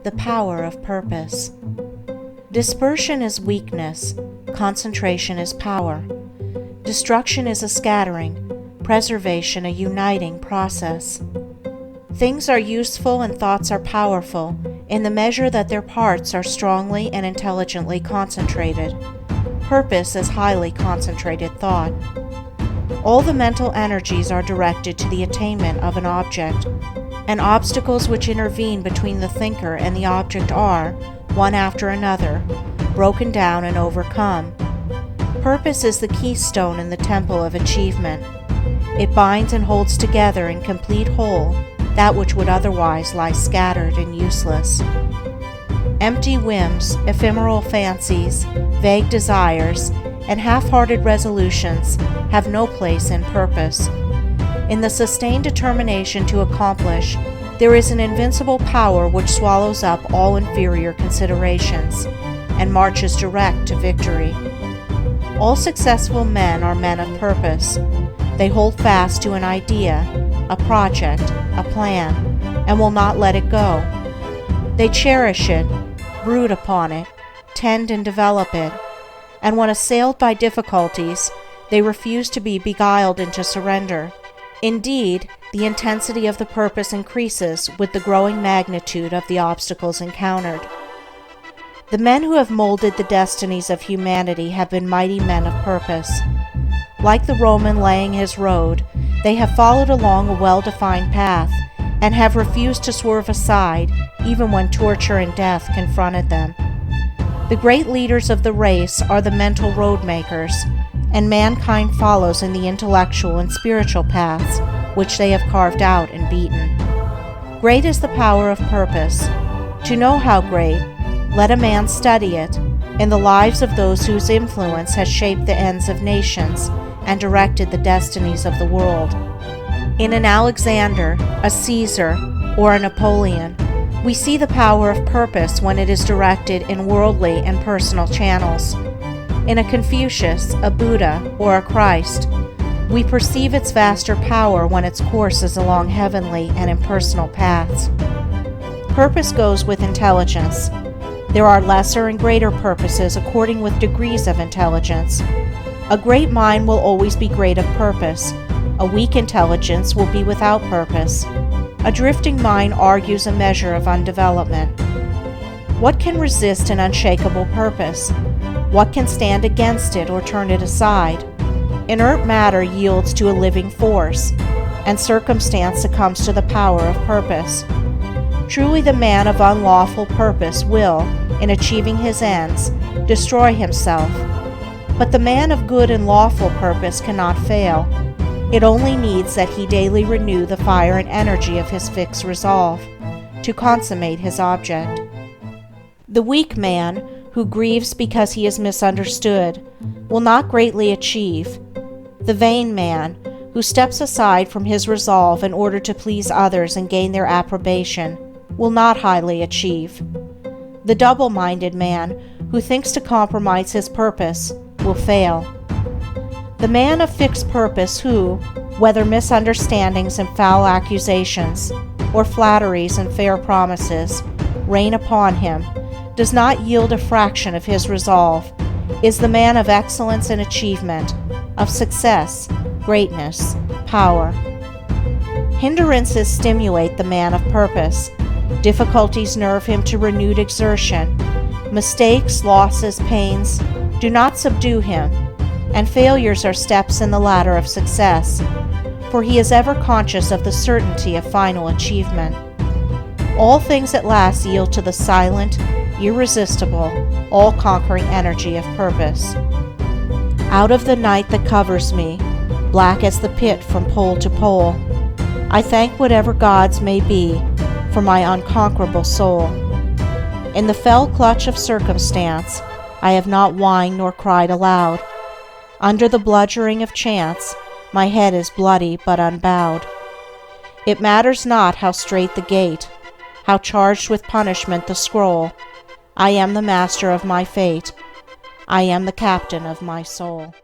the power of purpose. Dispersion is weakness, concentration is power. Destruction is a scattering, preservation a uniting process. Things are useful and thoughts are powerful in the measure that their parts are strongly and intelligently concentrated. Purpose is highly concentrated thought. All the mental energies are directed to the attainment of an object, and obstacles which intervene between the thinker and the object are, one after another, broken down and overcome. Purpose is the keystone in the temple of achievement. It binds and holds together in complete whole that which would otherwise lie scattered and useless. Empty whims, ephemeral fancies, vague desires, and half-hearted resolutions have no place in purpose. In the sustained determination to accomplish, there is an invincible power which swallows up all inferior considerations and marches direct to victory. All successful men are men of purpose. They hold fast to an idea, a project, a plan, and will not let it go. They cherish it, brood upon it, tend and develop it, and when assailed by difficulties, they refuse to be beguiled into surrender. Indeed, the intensity of the purpose increases with the growing magnitude of the obstacles encountered. The men who have molded the destinies of humanity have been mighty men of purpose. Like the Roman laying his road, they have followed along a well-defined path and have refused to swerve aside even when torture and death confronted them. The great leaders of the race are the mental road makers, and mankind follows in the intellectual and spiritual paths which they have carved out and beaten. Great is the power of purpose. To know how great, let a man study it in the lives of those whose influence has shaped the ends of nations and directed the destinies of the world. In an Alexander, a Caesar, or a Napoleon, we see the power of purpose when it is directed in worldly and personal channels. In a Confucius, a Buddha, or a Christ, we perceive its vaster power when its course is along heavenly and impersonal paths. Purpose goes with intelligence. There are lesser and greater purposes according with degrees of intelligence. A great mind will always be great of purpose. A weak intelligence will be without purpose. A drifting mind argues a measure of undevelopment. What can resist an unshakable purpose? What can stand against it or turn it aside? Inert matter yields to a living force, and circumstance succumbs to the power of purpose. Truly the man of unlawful purpose will, in achieving his ends, destroy himself. But the man of good and lawful purpose cannot fail. It only needs that he daily renew the fire and energy of his fixed resolve to consummate his object. The weak man, who grieves because he is misunderstood, will not greatly achieve. The vain man, who steps aside from his resolve in order to please others and gain their approbation, will not highly achieve. The double-minded man, who thinks to compromise his purpose, will fail. The man of fixed purpose who, whether misunderstandings and foul accusations, or flatteries and fair promises, rain upon him, does not yield a fraction of his resolve, is the man of excellence and achievement, of success, greatness, power. Hindrances stimulate the man of purpose. Difficulties nerve him to renewed exertion. Mistakes, losses, pains do not subdue him, and failures are steps in the ladder of success, for he is ever conscious of the certainty of final achievement. All things at last yield to the silent, irresistible, all-conquering energy of purpose. Out of the night that covers me, black as the pit from pole to pole, I thank whatever gods may be for my unconquerable soul. In the fell clutch of circumstance, I have not whined nor cried aloud. Under the bludgeoning of chance, my head is bloody but unbowed. It matters not how strait the gate, how charged with punishment the scroll. I am the master of my fate. I am the captain of my soul.